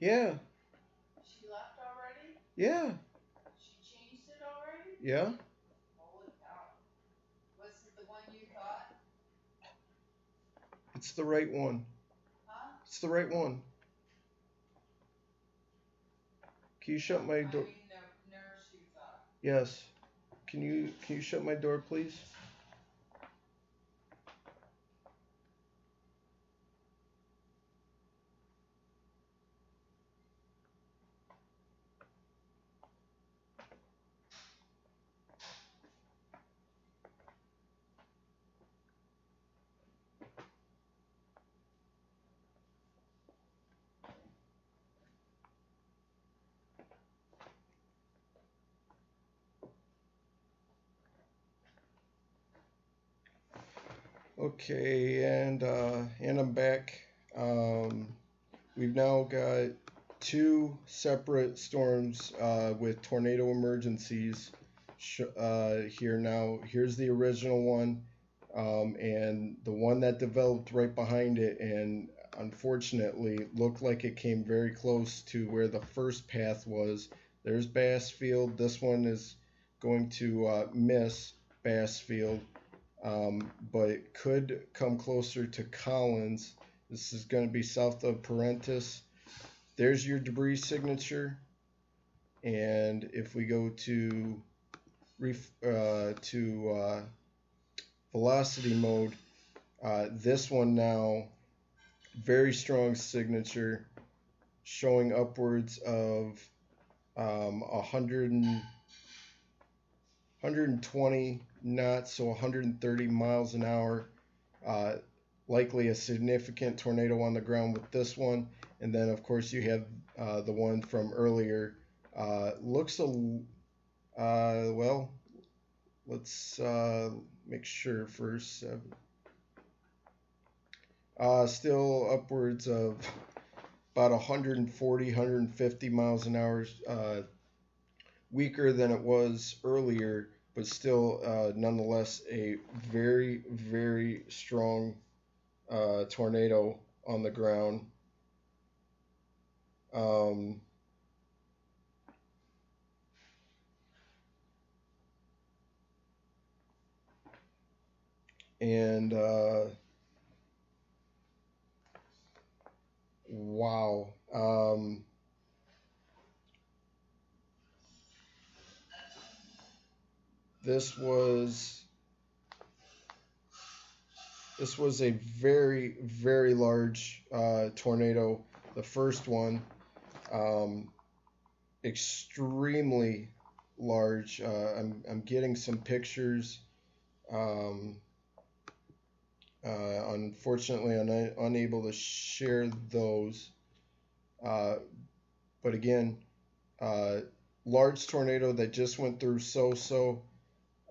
Yeah. She left already? Yeah. She changed it already? Yeah. Holy cow. Was it the one you thought? It's the right one. Huh? It's the right one. Can you shut my door? I mean, the nurse you thought. Yes. Can you shut my door, please? Okay, and I'm back. Um, we've now got two separate storms with tornado emergencies here now. Here's the original one, and the one that developed right behind it, and unfortunately looked like it came very close to where the first path was. There's Bassfield. This one is going to miss Bassfield, but it could come closer to Collins. This is going to be south of Parentis. There's your debris signature, and if we go to velocity mode, this one now very strong signature, showing upwards of 120 knots, so 130 miles an hour. Uh, Likely a significant tornado on the ground with this one. And then, of course, you have the one from earlier. Looks well, let's make sure first. Still upwards of about 140, 150 miles an hour. Weaker than it was earlier, but still, nonetheless, a very, very strong tornado on the ground. Um, and wow. This was this was a very, very large tornado. The first one, um, extremely large. I'm getting some pictures. Um, Unfortunately, I'm unable to share those. Uh, but again, uh, large tornado that just went through So.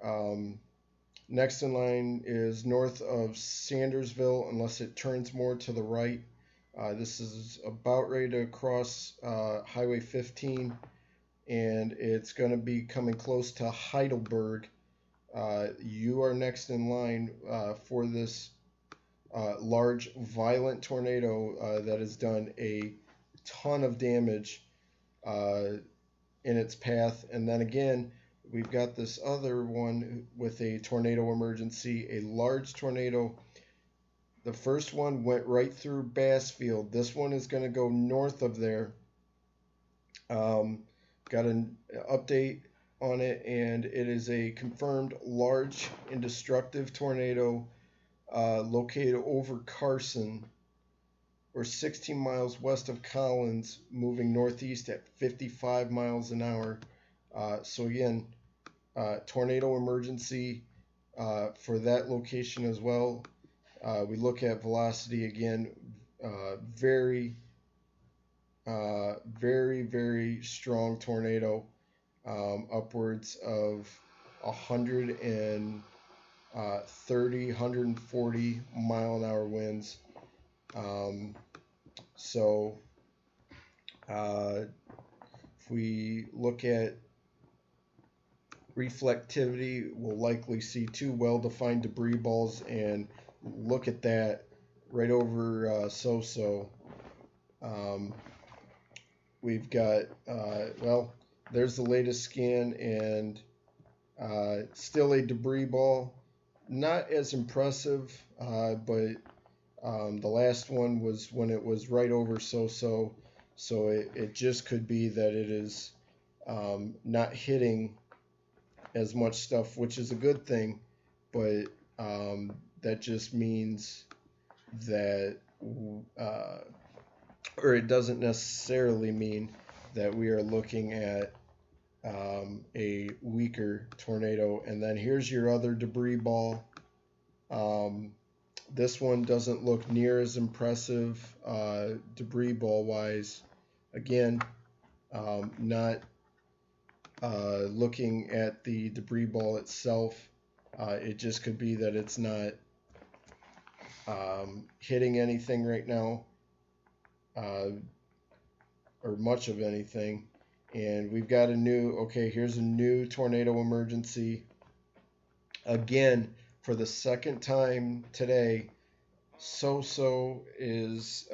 Um, Next in line is north of Sandersville, unless it turns more to the right. This is about ready to cross Highway 15, and it's going to be coming close to Heidelberg. You are next in line for this large, violent tornado that has done a ton of damage uh, in its path. And then again, we've got this other one with a tornado emergency, a large tornado. The first one went right through Bassfield. This one is going to go north of there. Got an update on it, and it is a confirmed large and destructive tornado located over Carson, or 16 miles west of Collins, moving northeast at 55 miles an hour. So again, tornado emergency for that location as well. We look at velocity again, very, very, very strong tornado, upwards of 130, 140 mile an hour winds. So if we look at reflectivity, we'll likely see two well-defined debris balls, and look at that right over So. we've got well, there's the latest scan, and still a debris ball. Not as impressive, but the last one was when it was right over so-so, so it just could be that it is not hitting as much stuff, which is a good thing, but that just means that, uh, or it doesn't necessarily mean that we are looking at a weaker tornado. And then here's your other debris ball. Um, this one doesn't look near as impressive debris ball wise. Again, not looking at the debris ball itself. It just could be that it's not hitting anything right now, uh, or much of anything. And we've got a new, okay, here's a new tornado emergency. Again, for the second time today, So is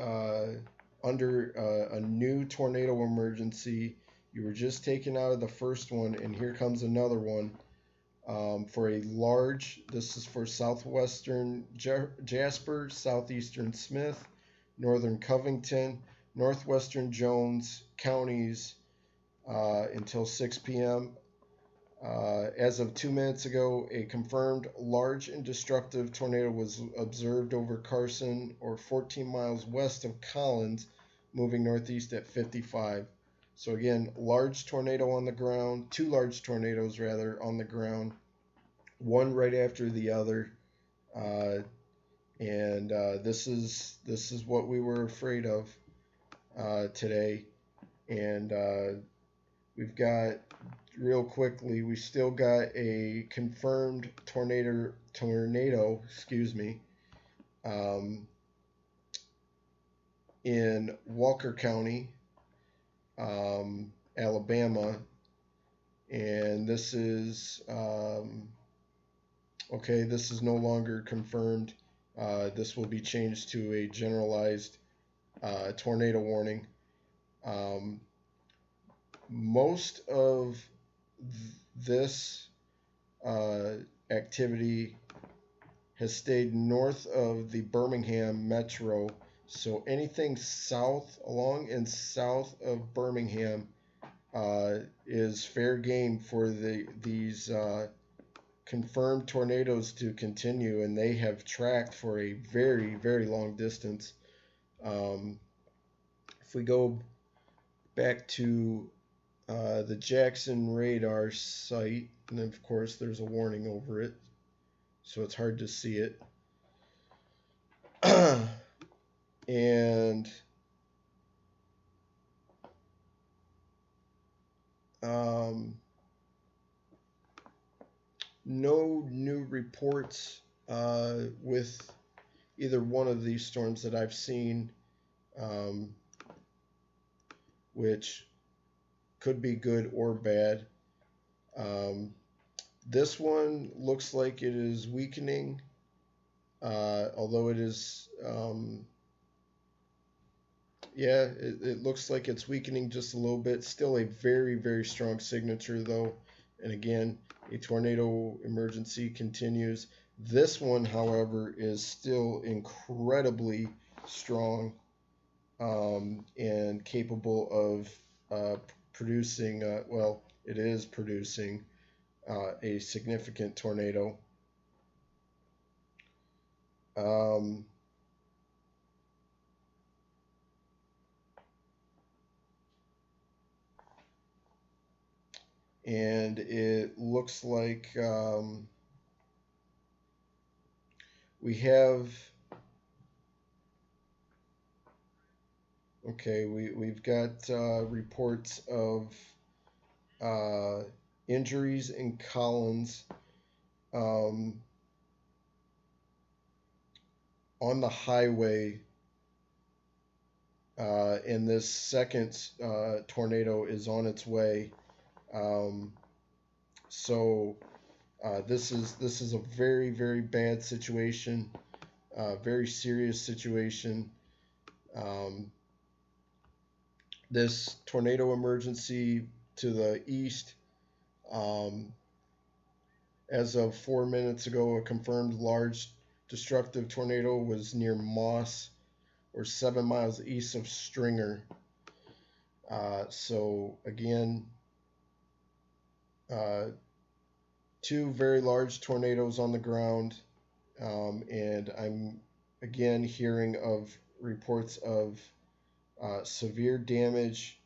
under a new tornado emergency. You were just taken out of the first one, and here comes another one for a large. This is for southwestern Jasper, southeastern Smith, northern Covington, northwestern Jones counties until 6 p.m. As of 2 minutes ago, a confirmed large and destructive tornado was observed over Carson, or 14 miles west of Collins, moving northeast at 55. So again, large tornado on the ground, two large tornadoes rather on the ground, one right after the other, uh, and this is what we were afraid of today, and we've got, real quickly, we still got a confirmed tornado, excuse me, um, in Walker County, Alabama, and this is okay. This is no longer confirmed. This will be changed to a generalized tornado warning. Um, most of this uh, activity has stayed north of the Birmingham metro. So anything south, along and south of Birmingham, is fair game for these confirmed tornadoes to continue, and they have tracked for a very, very long distance. Um, if we go back to the Jackson radar site, and of course there's a warning over it, so it's hard to see it. And um, no new reports with either one of these storms that I've seen, um, which could be good or bad. Um, this one looks like it is weakening, although it is, yeah, it looks like it's weakening just a little bit. Still a very, very strong signature, though. And again, a tornado emergency continues. This one, however, is still incredibly strong, and capable of producing, well, it is producing a significant tornado. Um, and it looks like we have, okay, we've got reports of uh, injuries in Collins, um, on the highway, and this second tornado is on its way. Um, so this is a very, very bad situation, very serious situation. Um, this tornado emergency to the east. Um, as of 4 minutes ago, a confirmed large destructive tornado was near Moss, or 7 miles east of Stringer. So again, uh, two very large tornadoes on the ground, and I'm again hearing of reports of severe damage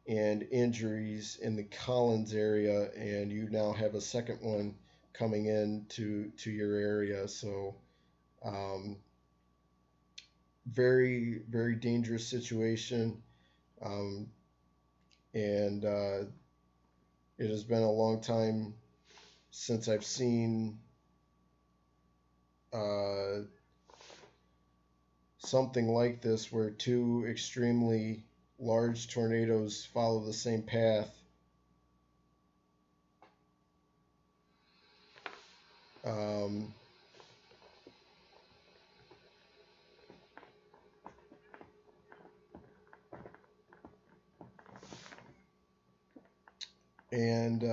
and injuries in the Collins area, and you now have a second one coming in to your area. So, um, very dangerous situation, um, and it has been a long time since I've seen uh, something like this where two extremely large tornadoes follow the same path. Um, and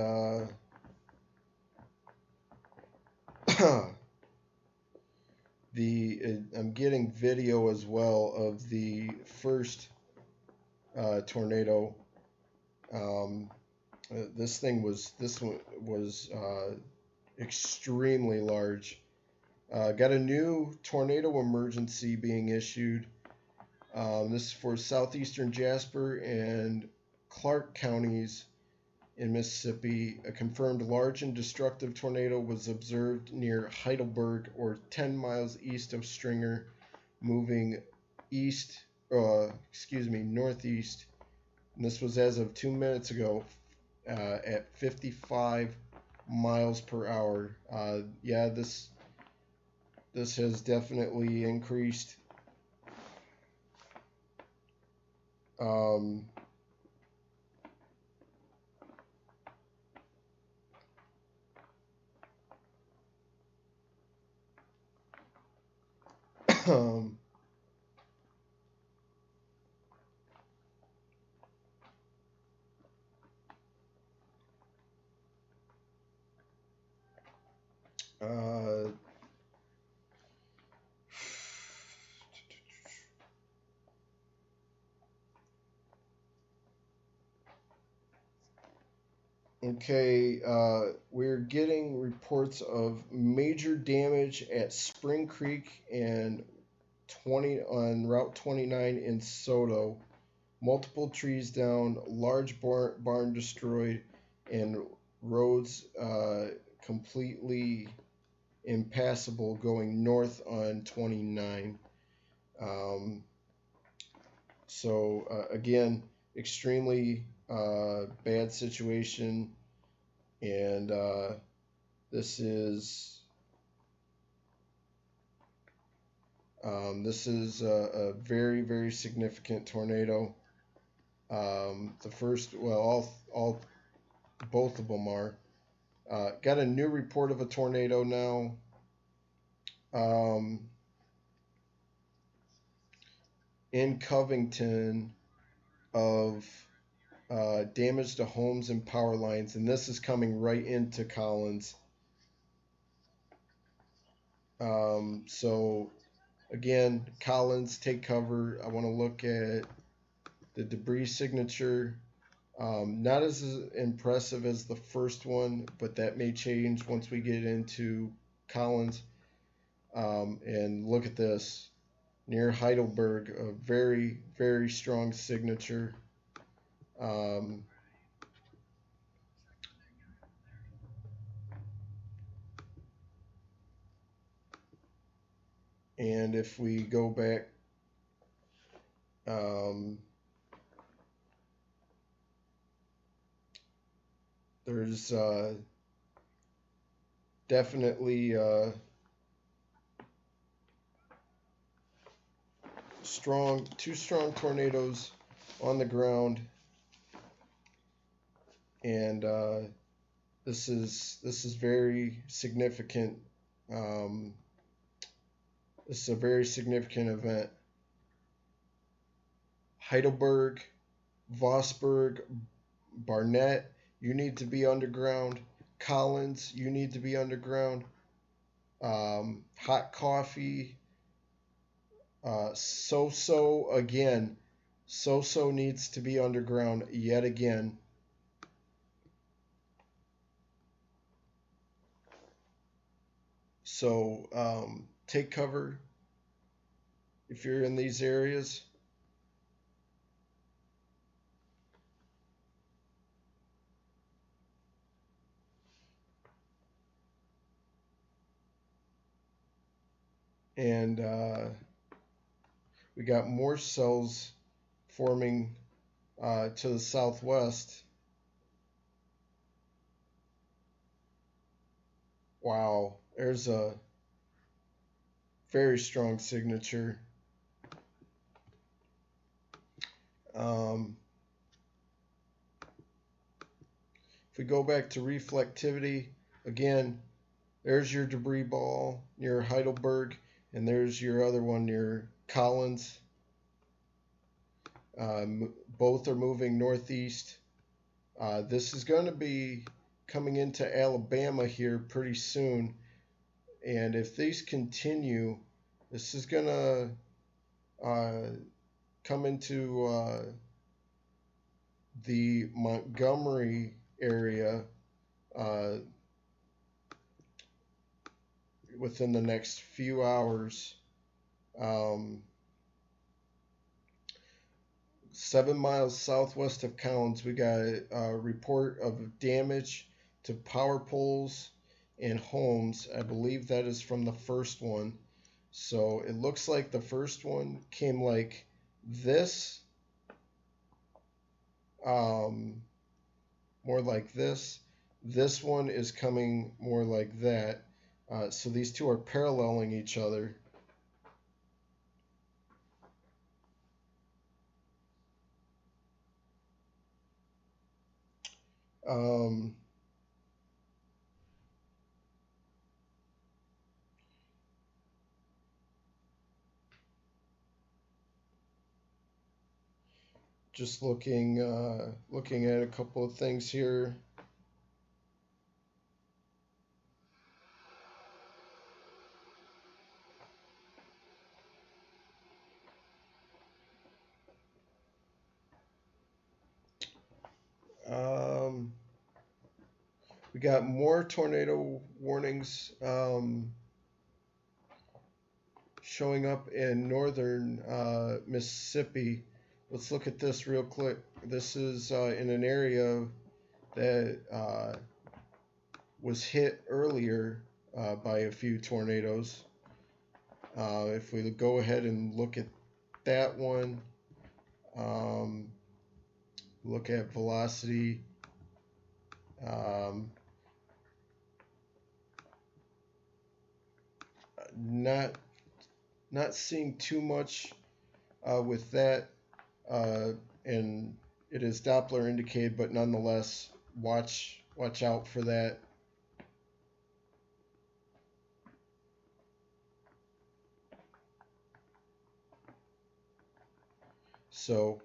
I'm getting video as well of the first tornado. Um, this one was extremely large. Got a new tornado emergency being issued. This is for southeastern Jasper and Clark counties in Mississippi. A confirmed large and destructive tornado was observed near Heidelberg, or 10 miles east of Stringer, moving northeast. And this was as of 2 minutes ago, at 55 miles per hour. Yeah, this has definitely increased. Um, uh, Okay, we're getting reports of major damage at Spring Creek and 20 on Route 29 in Soto. Multiple trees down, large barn destroyed, and roads completely impassable going north on 29. Um, again, extremely bad situation, and this is a very significant tornado. The first, well, all both of them are. Got a new report of a tornado now. Um, in Covington of damage to homes and power lines, and this is coming right into Collins. So again, Collins, take cover. I want to look at the debris signature. Not as impressive as the first one, but that may change once we get into Collins. And look at this, near Heidelberg, a very strong signature. Um, and if we go back, um, there's definitely two strong tornadoes on the ground, and this is very significant. Um, this is a very significant event. Heidelberg, Vosburg, Barnett, you need to be underground. Collins, you need to be underground. Hot coffee. So again. So needs to be underground yet again. So take cover if you're in these areas. And we got more cells forming to the southwest. Wow, there's a very strong signature. Um, if we go back to reflectivity, again, there's your debris ball near Heidelberg, and there's your other one near Collins. Both are moving northeast. This is going to be coming into Alabama here pretty soon. And if these continue, this is going to come into the Montgomery area uh, within the next few hours. Um, 7 miles southwest of Collins, we got a report of damage to power poles and homes. I believe that is from the first one. So it looks like the first one came like this, um, more like this. This one is coming more like that. So these two are paralleling each other. Um, just looking at a couple of things here. Um, we got more tornado warnings showing up in northern Mississippi. Let's look at this real quick. This is in an area that was hit earlier by a few tornadoes. If we go ahead and look at that one, um, look at velocity. Um, not not seeing too much with that, and it is Doppler indicated, but nonetheless, watch out for that. So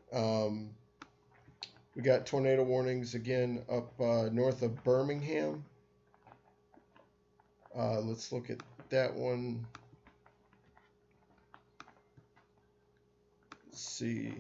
we got tornado warnings again up north of Birmingham. Let's look at that one. Let's see.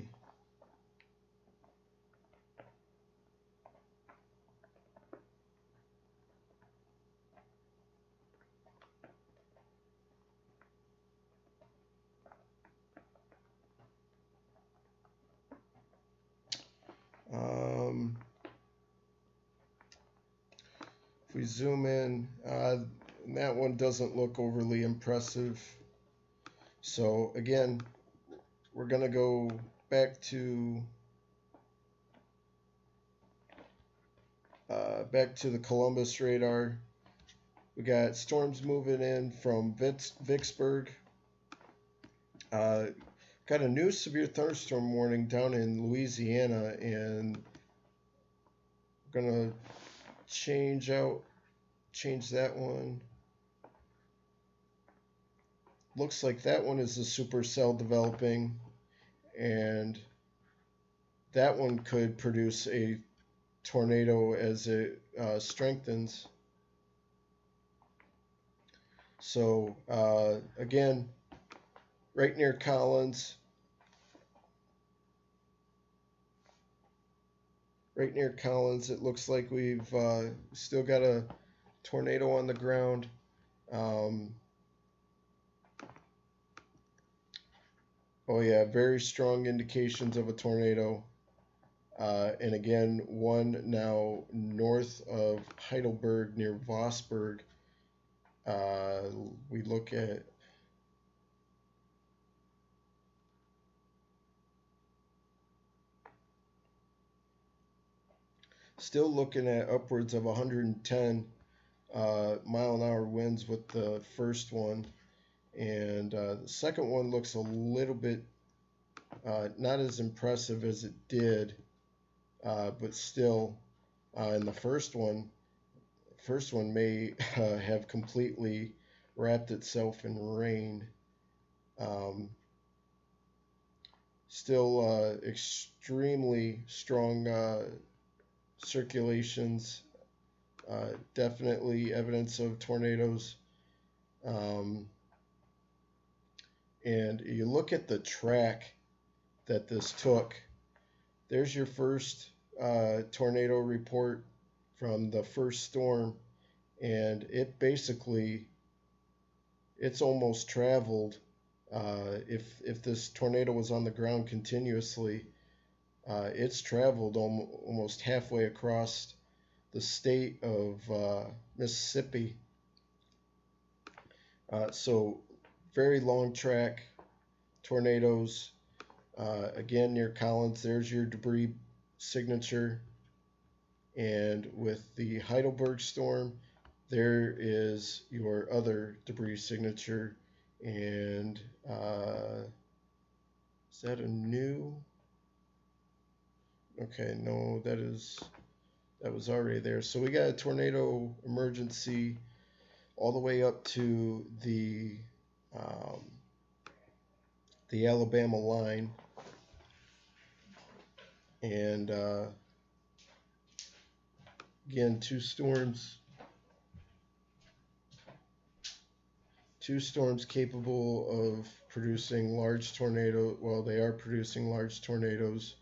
If we zoom in, that one doesn't look overly impressive. So again, we're gonna go back to the Columbus radar. We got storms moving in from Vicksburg. Got a new severe thunderstorm warning down in Louisiana, and gonna change that one. Looks like that one is a supercell developing, and that one could produce a tornado as it strengthens. So again, right near Collins, it looks like we've still got a tornado on the ground. Um, oh yeah, very strong indications of a tornado. And again, one now north of Heidelberg near Vossberg. We look at still looking at upwards of 110 mile an hour winds with the first one, and the second one looks a little bit not as impressive as it did, but still, in the first one may have completely wrapped itself in rain. Um, Still extremely strong circulations, definitely evidence of tornadoes. Um, and you look at the track that this took. There's your first tornado report from the first storm, and it's almost traveled. If this tornado was on the ground continuously, it's traveled almost halfway across the state of Mississippi. So very long track tornadoes. Again, near Collins, there's your debris signature. And with the Heidelberg storm, there is your other debris signature. And is that a new? Okay, no, that was already there. So we got a tornado emergency all the way up to um, the Alabama line, and again, two storms capable of producing large tornadoes. Well, they are producing large tornadoes.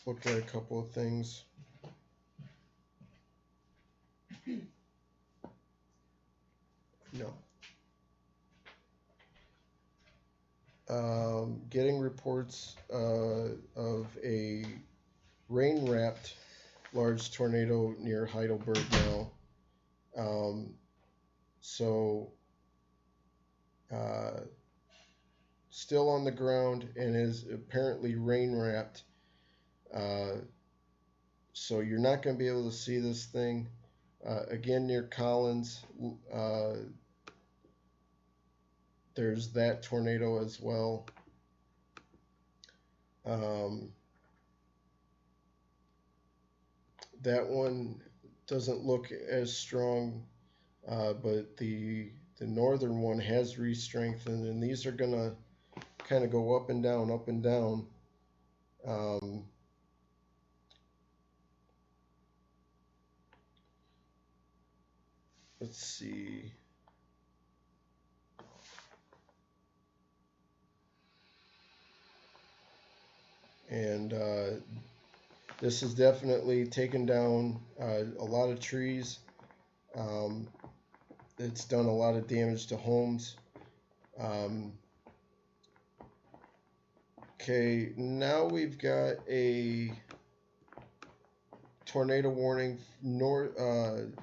Look at a couple of things. No. Getting reports of a rain-wrapped large tornado near Heidelberg now. So still on the ground and is apparently rain-wrapped. So you're not going to be able to see this thing. Again, near Collins, there's that tornado as well. That one doesn't look as strong, but the northern one has re-strengthened, and these are going to kind of go up and down, up and down. Let's see. And this has definitely taken down a lot of trees. It's done a lot of damage to homes. Okay, now we've got a tornado warning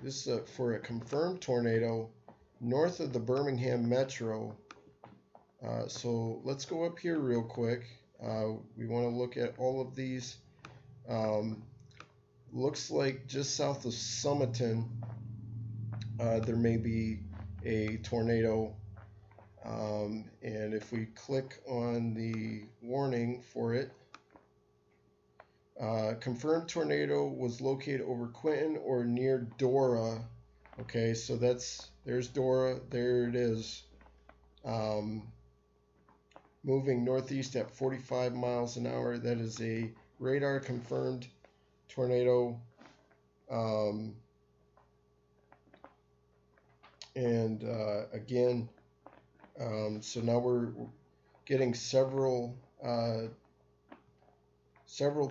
this is for a confirmed tornado north of the Birmingham metro. So let's go up here real quick. We want to look at all of these. Looks like just south of Summerton there may be a tornado. And if we click on the warning for it, Confirmed tornado was located over Quinton or near Dora. Okay, so there's Dora. There it is. Um, Moving northeast at 45 miles an hour. That is a radar confirmed tornado. Um, and again, so now we're getting several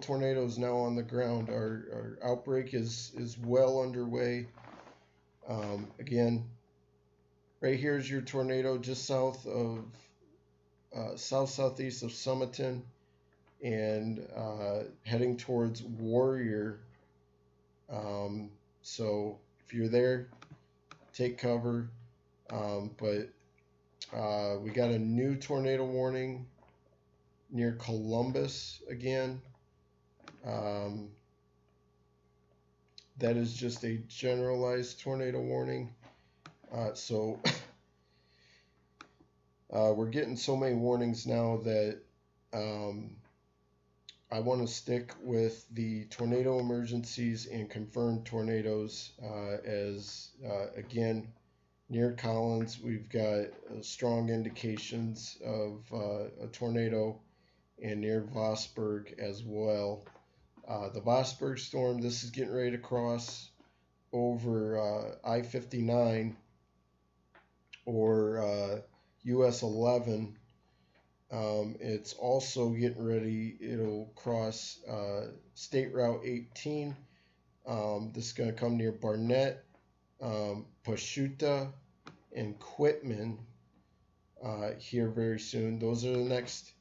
tornadoes now on the ground. Our outbreak is well underway. Again, right here is your tornado just southeast of Summerton, and heading towards Warrior. So if you're there, take cover. But we got a new tornado warning near Columbus again. That is just a generalized tornado warning. So we're getting so many warnings now that I want to stick with the tornado emergencies and confirmed tornadoes as, again, near Collins, we've got strong indications of a tornado, and near Vosburg as well. The Vosburg storm, this is getting ready to cross over I-59 or US 11. It's also getting ready, it'll cross State Route 18. This is going to come near Barnett, Pashuta, and Quitman here very soon. Those are the next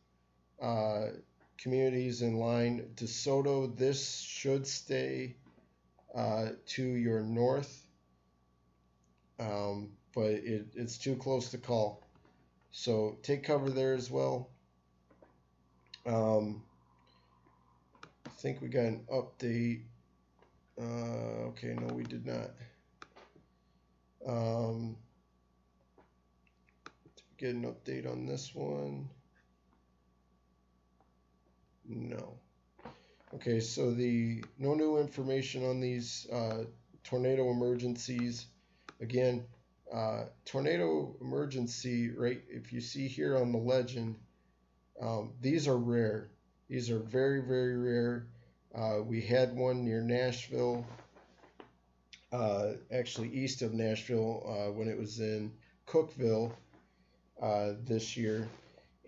communities in line. DeSoto, this should stay to your north, but it's too close to call. So take cover there as well. I think we got an update. Okay, no, we did not. Get an update on this one. No. Okay, so no new information on these tornado emergencies. Again, tornado emergency, right? If you see here on the legend, these are rare. These are very, very rare. We had one near Nashville, actually east of Nashville, when it was in Cookeville this year.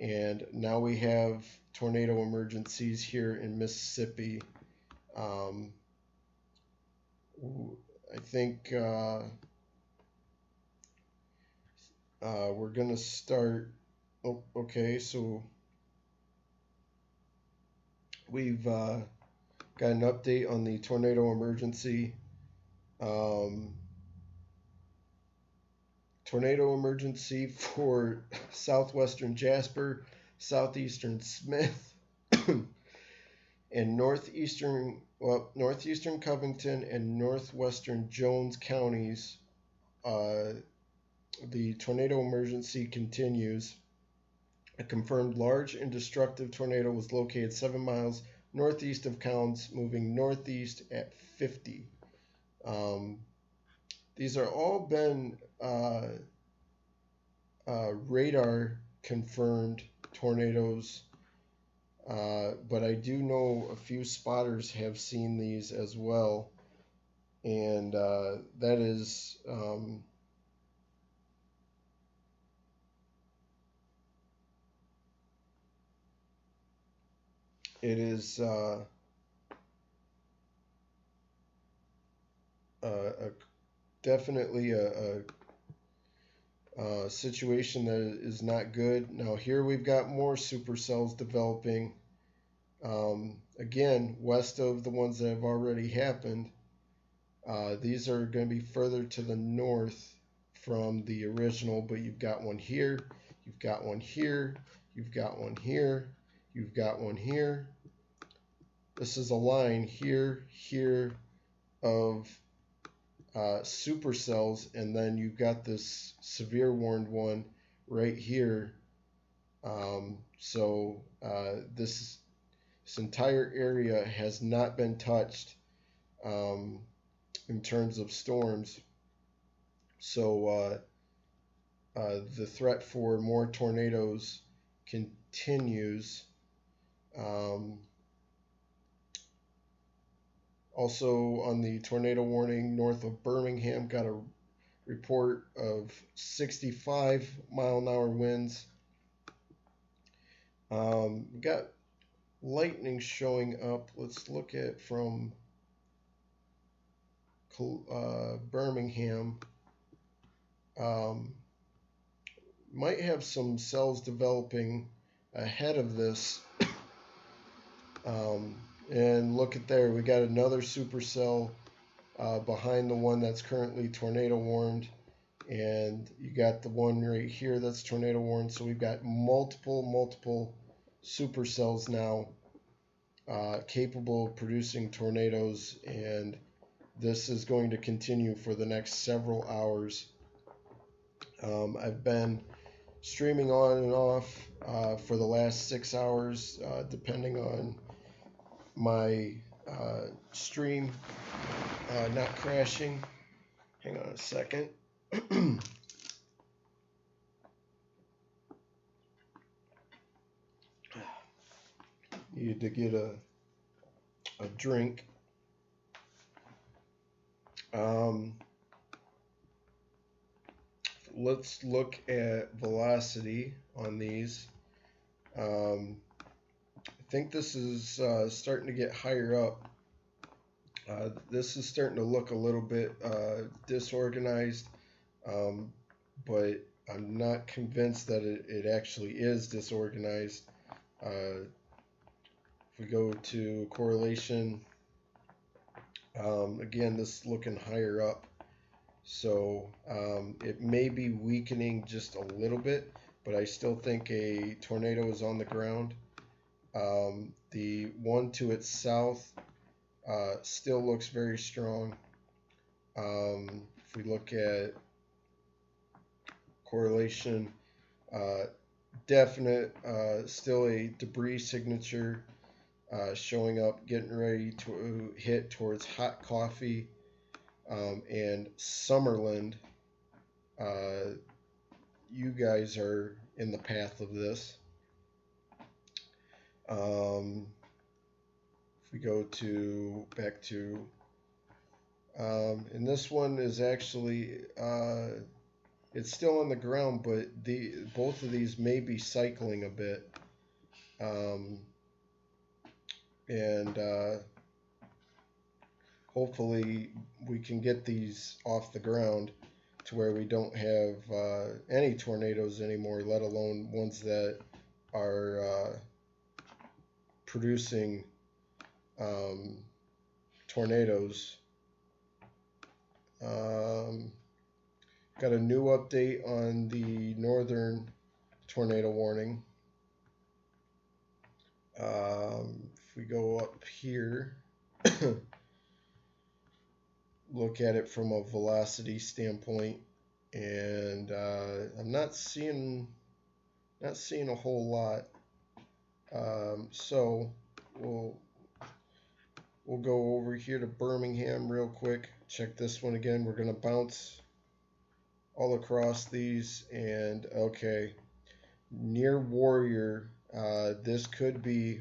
And now we have tornado emergencies here in Mississippi. I think we're going to start. Oh, okay, so we've got an update on the tornado emergency. Tornado emergency for southwestern Jasper, southeastern Smith, and northeastern Covington and northwestern Jones counties. The tornado emergency continues. A confirmed large and destructive tornado was located 7 miles northeast of Collins, moving northeast at 50. These are all been radar confirmed tornadoes, but I do know a few spotters have seen these as well, and that is it is definitely a situation that is not good. Now here we've got more supercells developing, again, west of the ones that have already happened. These are going to be further to the north from the original, but you've got one here, you've got one here, you've got one here, you've got one here. This is a line here, here of supercells, and then you've got this severe warned one right here. So this This entire area has not been touched um, in terms of storms. So the threat for more tornadoes continues. Um, Also, on the tornado warning north of Birmingham, got a report of 65-mile-an-hour winds. We got lightning showing up. Let's look at from Birmingham. Um, might have some cells developing ahead of this. Um, and look at there, we got another supercell behind the one that's currently tornado warned. And you got the one right here that's tornado warned. So we've got multiple supercells now capable of producing tornadoes, and this is going to continue for the next several hours. I've been streaming on and off for the last 6 hours, depending on my stream not crashing. Hang on a second. Needed to get a drink. Let's look at velocity on these. I think this is starting to get higher up. This is starting to look a little bit disorganized, but I'm not convinced that it actually is disorganized. If we go to correlation, again, this is looking higher up. So it may be weakening just a little bit, but I still think a tornado is on the ground. The one to its south still looks very strong. If we look at correlation, definite, still a debris signature showing up, getting ready to hit towards hot coffee and Summerland. You guys are in the path of this. If we go to back to, and this one is actually it's still on the ground, but both of these may be cycling a bit, and hopefully we can get these off the ground to where we don't have any tornadoes anymore, let alone ones that are producing tornadoes. Got a new update on the northern tornado warning. If we go up here, look at it from a velocity standpoint, and I'm not seeing a whole lot. So we'll go over here to Birmingham real quick. Check this one again. We're gonna bounce all across these, and okay, near Warrior. This could be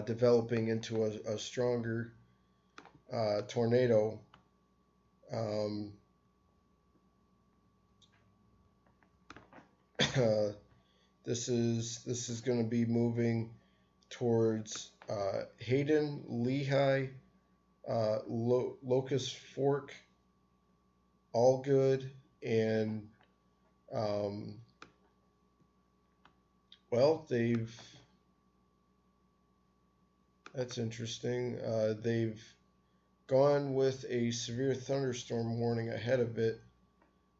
developing into a stronger tornado. This is going to be moving towards Hayden, Lehigh, Locust Fork, Allgood, and well, that's interesting. They've gone with a severe thunderstorm warning ahead of it,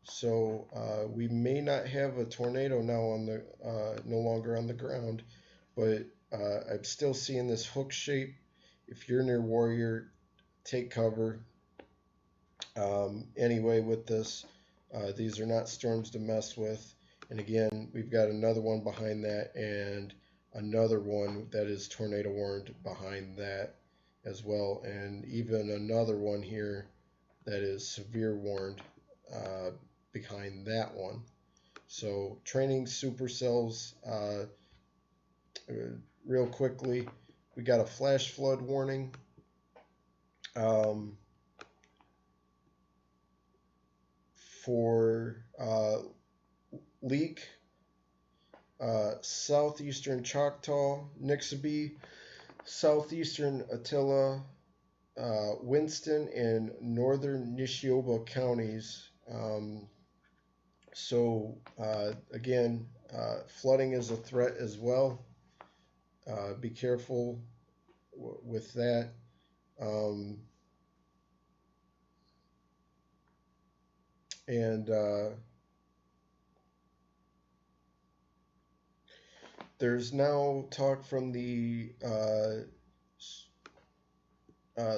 so we may not have a tornado now no longer on the ground, but I'm still seeing this hook shape. If you're near Warrior, take cover. Anyway, with this, these are not storms to mess with. And again, we've got another one behind that, and another one that is tornado warned behind that as well, and even another one here that is severe warned uh, behind that one. So training supercells real quickly. We got a flash flood warning. Um, for Leak, southeastern Choctaw, Nixabee, southeastern Attila, Winston, and northern Nishoba counties. Again, flooding is a threat as well. Be careful with that. Um, and There's now talk from the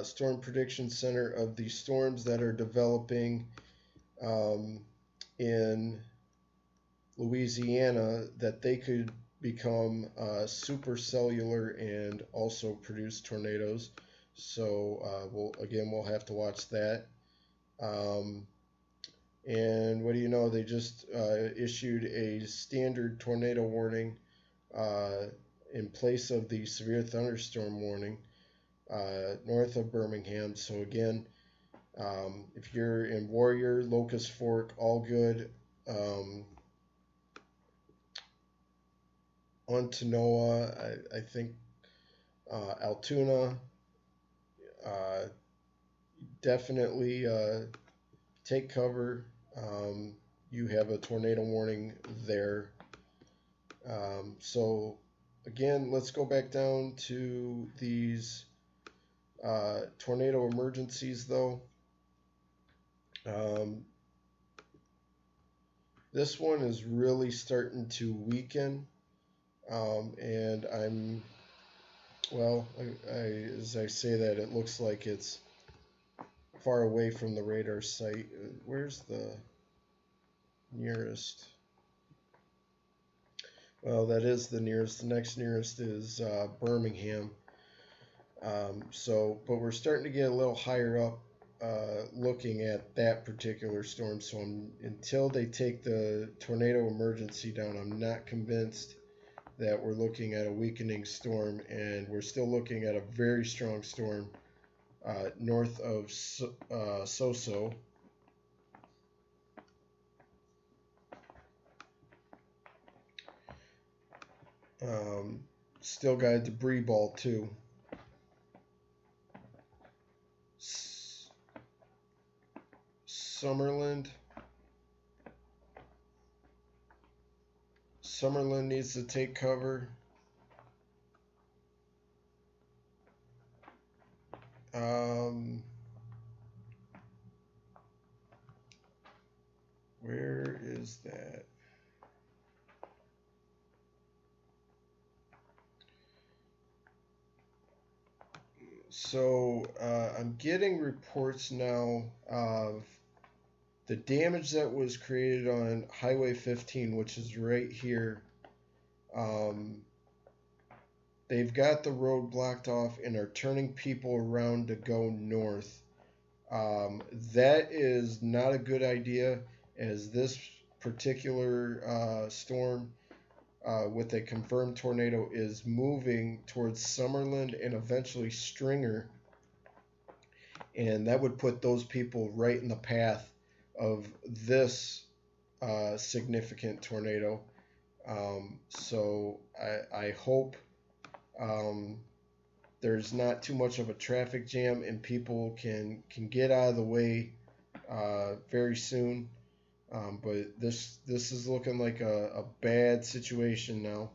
Storm Prediction Center of the storms that are developing um, in Louisiana that they could become supercellular and also produce tornadoes. So we'll have to watch that. Um, and what do you know? They just issued a standard tornado warning uh, in place of the severe thunderstorm warning north of Birmingham. So again, if you're in Warrior, Locust Fork, all good. Ontanoa, I think Altoona, uh, definitely take cover. You have a tornado warning there. Again, let's go back down to these tornado emergencies, though. Um, this one is really starting to weaken, and as I say that, it looks like it's far away from the radar site. Where's the nearest? Well, that is the nearest. The next nearest is Birmingham. But we're starting to get a little higher up looking at that particular storm. So until they take the tornado emergency down, I'm not convinced that we're looking at a weakening storm, and we're still looking at a very strong storm north of Soso. Still got a debris ball too. Summerland. Summerland needs to take cover. Where is that? So I'm getting reports now of the damage that was created on Highway 15, which is right here. They've got the road blocked off and are turning people around to go north. That is not a good idea, as this particular storm with a confirmed tornado is moving towards Summerland and eventually Stringer, and that would put those people right in the path of this significant tornado. I hope there's not too much of a traffic jam and people can get out of the way very soon. But this is looking like a bad situation now.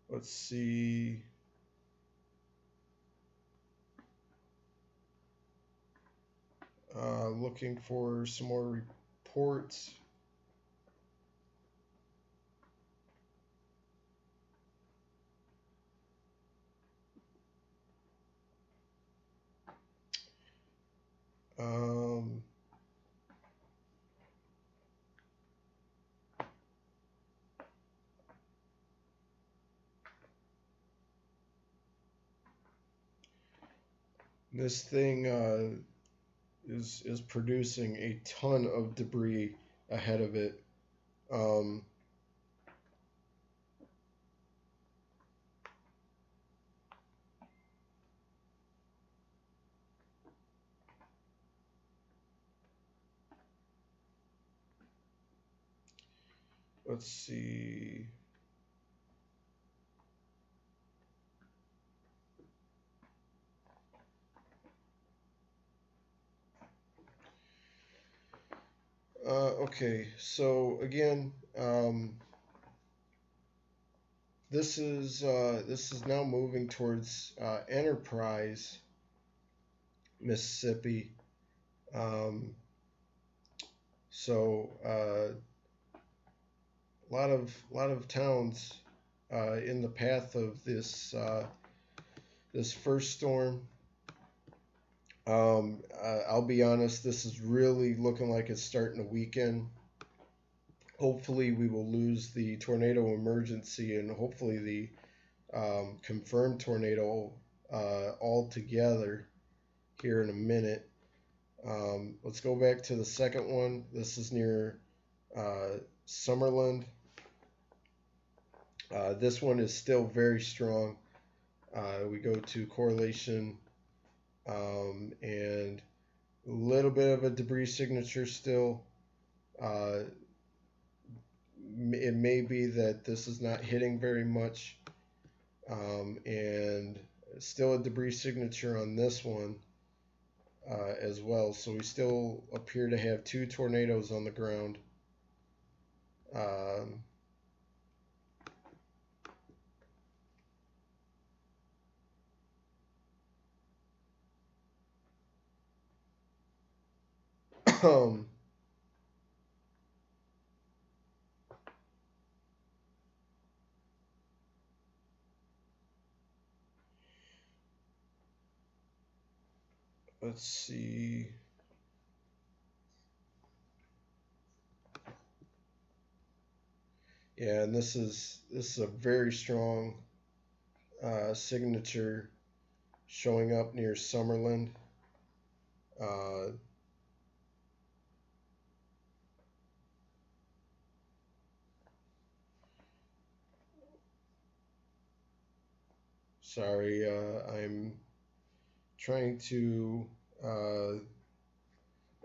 Let's see. Looking for some more reports. Um, this thing is producing a ton of debris ahead of it. Um, let's see. Okay, so again, this is now moving towards Enterprise, Mississippi. Um, so a lot of towns in the path of this first storm. I'll be honest, this is really looking like it's starting to weaken. Hopefully, we will lose the tornado emergency and hopefully the confirmed tornado altogether here in a minute. Let's go back to the second one. This is near Summerland. This one is still very strong. We go to correlation and a little bit of a debris signature still. Uh, it may be that this is not hitting very much, and still a debris signature on this one as well. So we still appear to have two tornadoes on the ground. Um, let's see. Yeah, and this is a very strong signature showing up near Summerland. Uh, Sorry, I'm trying to. Uh,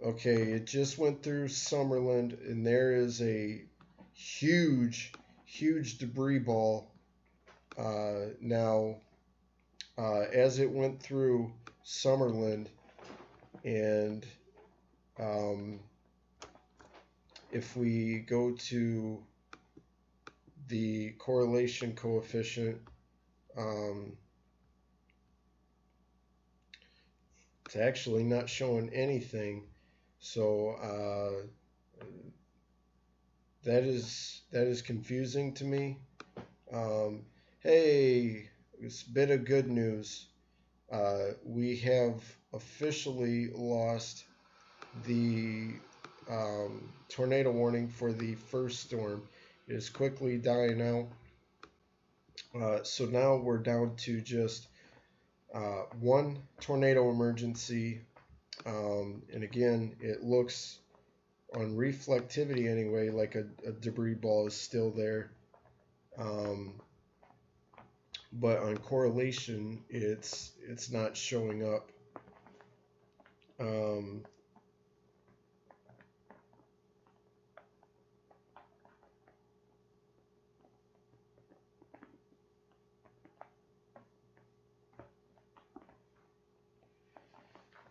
okay, it just went through Summerland, and there is a huge, huge debris ball. Now, as it went through Summerland, and um, if we go to the correlation coefficient, um, it's actually not showing anything. So that is confusing to me. Um, hey, it's a bit of good news. We have officially lost the tornado warning for the first storm. It is quickly dying out. So now we're down to just one tornado emergency. And again, it looks on reflectivity anyway like a debris ball is still there. But on correlation, it's not showing up. Um,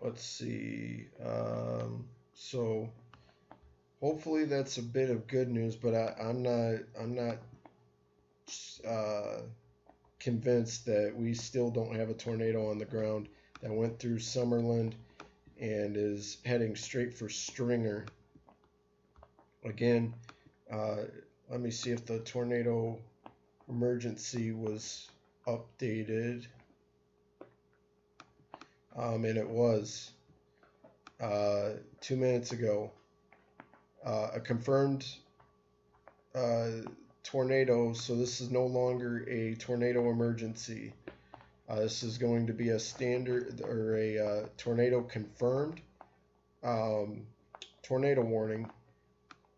let's see. So hopefully that's a bit of good news, but I'm not uh, convinced that we still don't have a tornado on the ground that went through Summerland and is heading straight for Stringer. Again, uh, let me see if the tornado emergency was updated. And it was. uh, 2 minutes ago. A confirmed uh, tornado, so this is no longer a tornado emergency. This is going to be a standard or a tornado confirmed um, tornado warning.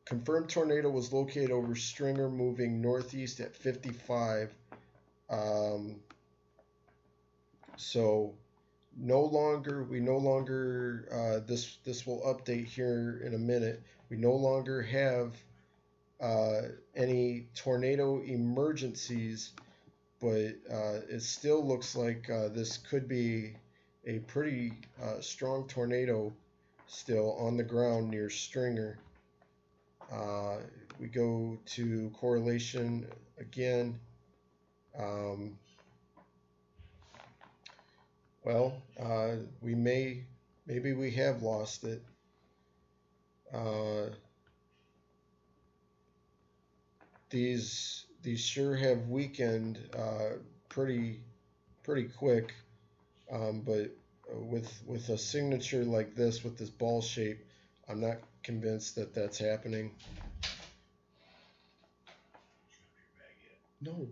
Confirmed tornado was located over Stringer, moving northeast at 55. Um, so we no longer this will update here in a minute. We no longer have uh, any tornado emergencies, but it still looks like this could be a pretty strong tornado still on the ground near Stringer. Uh, we go to correlation again. Um, we maybe we have lost it. Uh, these sure have weakened pretty pretty quick, but with a signature like this with this ball shape, I'm not convinced that that's happening. No.